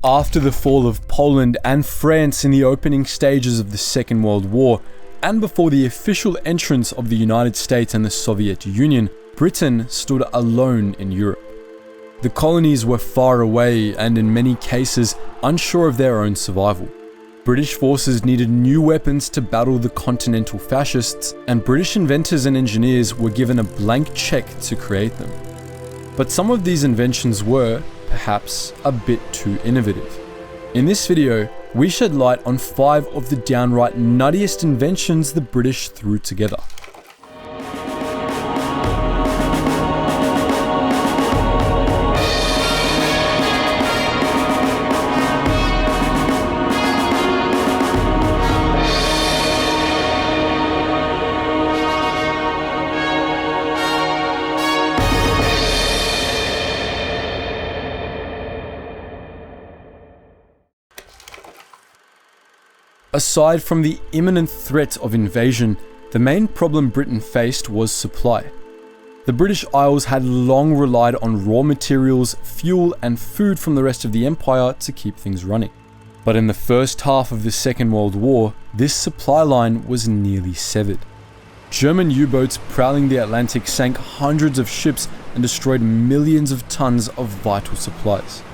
After the fall of Poland and France in the opening stages of the Second World War, and before the official entrance of the United States and the Soviet Union, Britain stood alone in Europe. The colonies were far away and in many cases unsure of their own survival. British forces needed new weapons to battle the continental fascists, and British inventors and engineers were given a blank check to create them. But some of these inventions were, perhaps, a bit too innovative. In this video, we shed light on 5 of the downright nuttiest inventions the British threw together. Aside from the imminent threat of invasion, the main problem Britain faced was supply. The British Isles had long relied on raw materials, fuel, and food from the rest of the empire to keep things running. But in the first half of the Second World War, this supply line was nearly severed. German U-boats prowling the Atlantic sank hundreds of ships and destroyed millions of tons of vital supplies.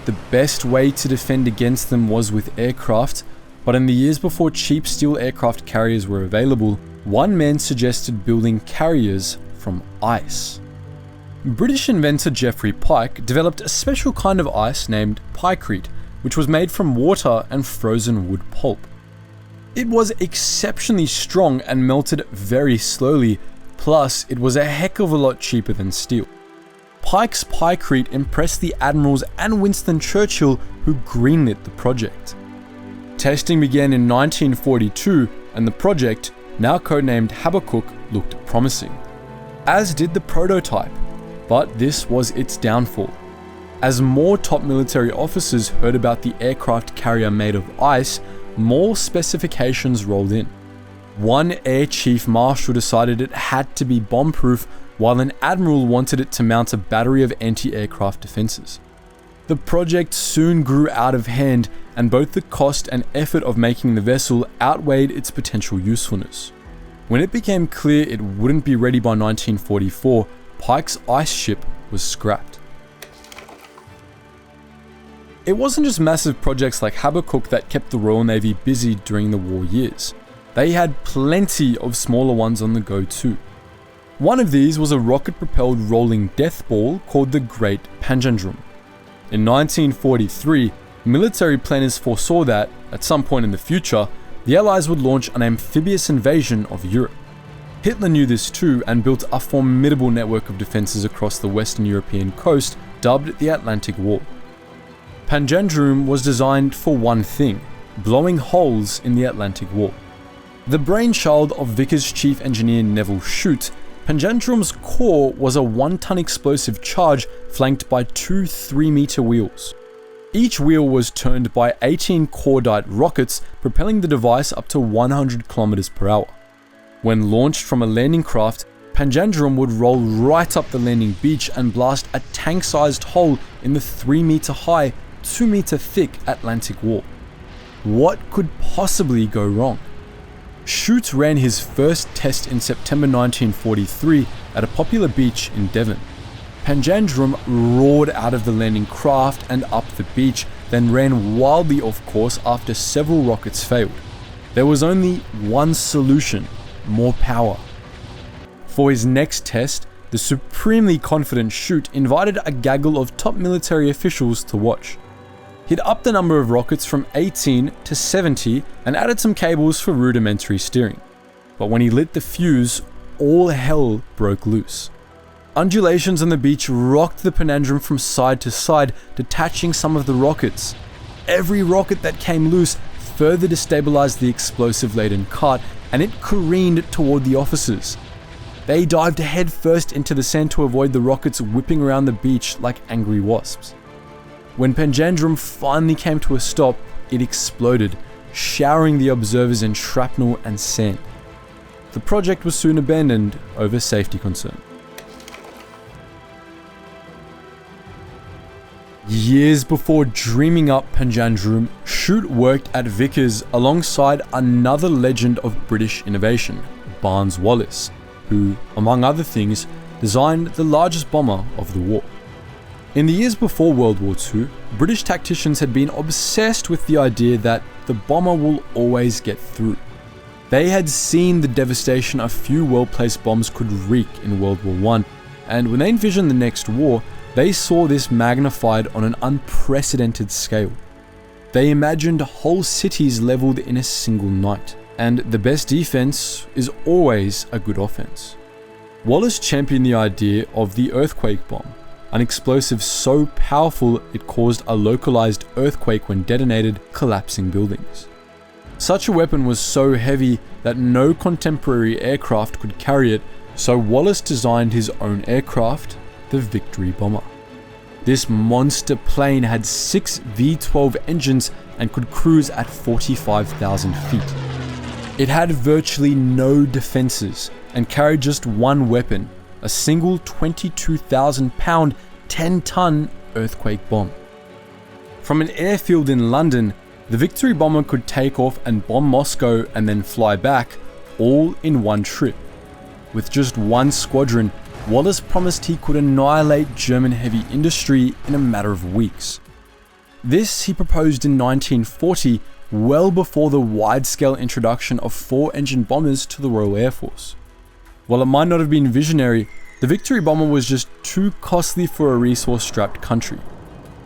The best way to defend against them was with aircraft, but in the years before cheap steel aircraft carriers were available, one man suggested building carriers from ice. British inventor Geoffrey Pike developed a special kind of ice named pykrete, which was made from water and frozen wood pulp. It was exceptionally strong and melted very slowly, plus it was a heck of a lot cheaper than steel. Pike's pykrete impressed the admirals and Winston Churchill, who greenlit the project. Testing began in 1942, and the project, now codenamed Habakkuk, looked promising. As did the prototype, but this was its downfall. As more top military officers heard about the aircraft carrier made of ice, more specifications rolled in. One Air Chief Marshal decided it had to be bomb-proof, while an admiral wanted it to mount a battery of anti-aircraft defenses. The project soon grew out of hand, and both the cost and effort of making the vessel outweighed its potential usefulness. When it became clear it wouldn't be ready by 1944, Pike's ice ship was scrapped. It wasn't just massive projects like Habakkuk that kept the Royal Navy busy during the war years. They had plenty of smaller ones on the go too. One of these was a rocket-propelled rolling death ball called the Great Panjandrum. In 1943, military planners foresaw that, at some point in the future, the Allies would launch an amphibious invasion of Europe. Hitler knew this too and built a formidable network of defenses across the Western European coast, dubbed the Atlantic Wall. Panjandrum was designed for one thing: blowing holes in the Atlantic Wall. The brainchild of Vickers chief engineer Neville Shute, Panjandrum's core was a 1-ton explosive charge flanked by 2 3-meter wheels. Each wheel was turned by 18 cordite rockets, propelling the device up to 100 km per hour. When launched from a landing craft, Panjandrum would roll right up the landing beach and blast a tank-sized hole in the 3-meter high, 2-meter thick Atlantic Wall. What could possibly go wrong? Shute ran his first test in September 1943 at a popular beach in Devon. Panjandrum roared out of the landing craft and up the beach, then ran wildly off course after several rockets failed. There was only one solution: more power. For his next test, the supremely confident Shute invited a gaggle of top military officials to watch. He'd upped the number of rockets from 18 to 70 and added some cables for rudimentary steering. But when he lit the fuse, all hell broke loose. Undulations on the beach rocked the Panjandrum from side to side, detaching some of the rockets. Every rocket that came loose further destabilized the explosive-laden cart, and it careened toward the officers. They dived headfirst into the sand to avoid the rockets whipping around the beach like angry wasps. When Panjandrum finally came to a stop, it exploded, showering the observers in shrapnel and sand. The project was soon abandoned over safety concern. Years before dreaming up Panjandrum, Shute worked at Vickers alongside another legend of British innovation, Barnes Wallis, who, among other things, designed the largest bomber of the war. In the years before World War II, British tacticians had been obsessed with the idea that the bomber will always get through. They had seen the devastation a few well-placed bombs could wreak in World War I, and when they envisioned the next war, they saw this magnified on an unprecedented scale. They imagined whole cities leveled in a single night, and the best defense is always a good offense. Wallis championed the idea of the earthquake bomb, an explosive so powerful it caused a localized earthquake when detonated, collapsing buildings. Such a weapon was so heavy that no contemporary aircraft could carry it, so Wallis designed his own aircraft, the Victory Bomber. This monster plane had 6 V-12 engines and could cruise at 45,000 feet. It had virtually no defenses and carried just one weapon, a single 22,000-pound, 10-ton earthquake bomb. From an airfield in London, the Victory Bomber could take off and bomb Moscow and then fly back, all in one trip. With just one squadron, Wallis promised he could annihilate German heavy industry in a matter of weeks. This he proposed in 1940, well before the wide-scale introduction of 4-engine bombers to the Royal Air Force. While it might not have been visionary, the Victory Bomber was just too costly for a resource-strapped country.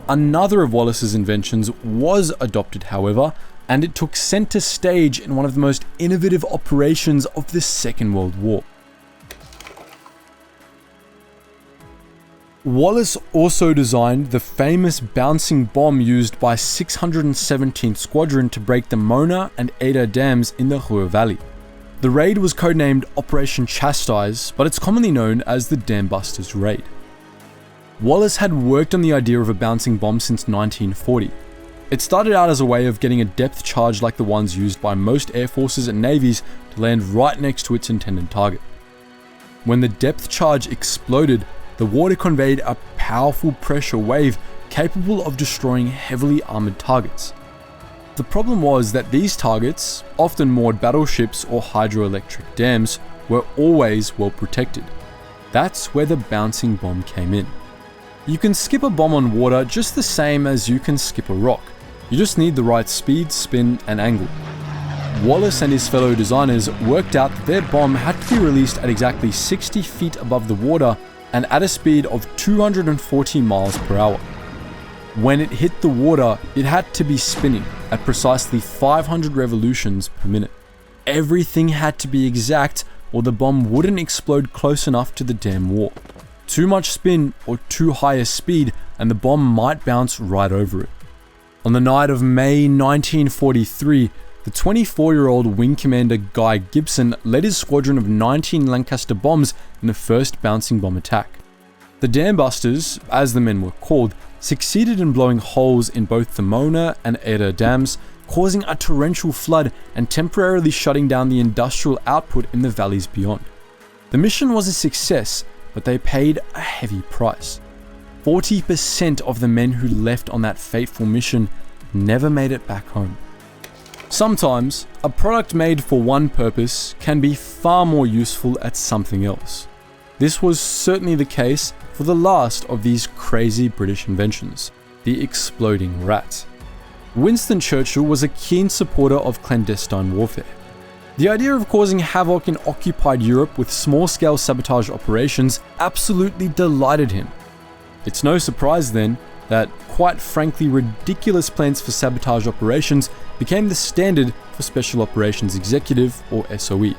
Another of Wallis's inventions was adopted, however, and it took center stage in one of the most innovative operations of the Second World War. Wallis also designed the famous bouncing bomb used by 617th Squadron to break the Mona and Ada dams in the Ruhr Valley. The raid was codenamed Operation Chastise, but it's commonly known as the Dam Busters Raid. Wallis had worked on the idea of a bouncing bomb since 1940. It started out as a way of getting a depth charge like the ones used by most air forces and navies to land right next to its intended target. When the depth charge exploded, the water conveyed a powerful pressure wave capable of destroying heavily armored targets. The problem was that these targets, often moored battleships or hydroelectric dams, were always well protected. That's where the bouncing bomb came in. You can skip a bomb on water just the same as you can skip a rock. You just need the right speed, spin, and angle. Wallis and his fellow designers worked out that their bomb had to be released at exactly 60 feet above the water and at a speed of 240 miles per hour. When it hit the water, it had to be spinning at precisely 500 revolutions per minute. Everything had to be exact or the bomb wouldn't explode close enough to the dam wall. Too much spin or too high a speed and the bomb might bounce right over it. On the night of May 1943, the 24-year-old Wing Commander Guy Gibson led his squadron of 19 Lancaster bombs in the first bouncing bomb attack. The Dam Busters, as the men were called, succeeded in blowing holes in both the Mona and Ada dams, causing a torrential flood and temporarily shutting down the industrial output in the valleys beyond. The mission was a success, but they paid a heavy price. 40% of the men who left on that fateful mission never made it back home. Sometimes, a product made for one purpose can be far more useful at something else. This was certainly the case for the last of these crazy British inventions, the exploding rat. Winston Churchill was a keen supporter of clandestine warfare. The idea of causing havoc in occupied Europe with small-scale sabotage operations absolutely delighted him. It's no surprise then that, quite frankly, ridiculous plans for sabotage operations became the standard for Special Operations Executive, or SOE.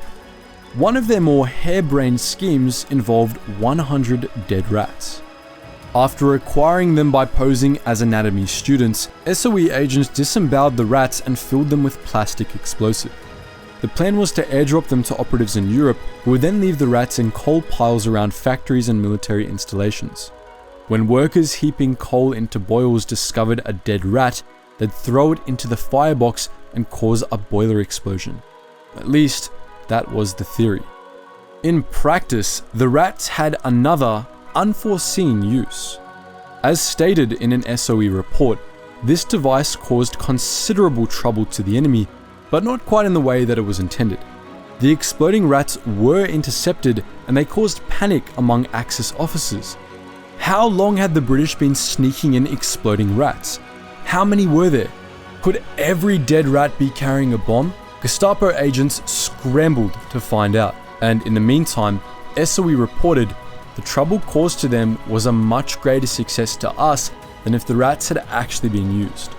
One of their more harebrained schemes involved 100 dead rats. After acquiring them by posing as anatomy students, SOE agents disemboweled the rats and filled them with plastic explosive. The plan was to airdrop them to operatives in Europe, who would then leave the rats in coal piles around factories and military installations. When workers heaping coal into boils discovered a dead rat, they'd throw it into the firebox and cause a boiler explosion. At least, that was the theory. In practice, the rats had another, unforeseen use. As stated in an SOE report, this device caused considerable trouble to the enemy, but not quite in the way that it was intended. The exploding rats were intercepted and they caused panic among Axis officers. How long had the British been sneaking in exploding rats? How many were there? Could every dead rat be carrying a bomb? Gestapo agents scrambled to find out, and in the meantime, SOE reported the trouble caused to them was a much greater success to us than if the rats had actually been used.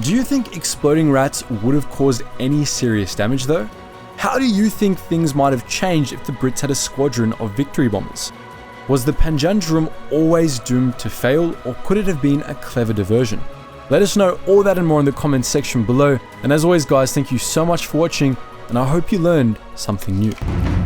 Do you think exploding rats would have caused any serious damage though? How do you think things might have changed if the Brits had a squadron of victory bombers? Was the Panjandrum always doomed to fail, or could it have been a clever diversion? Let us know all that and more in the comments section below, and as always guys, thank you so much for watching, and I hope you learned something new.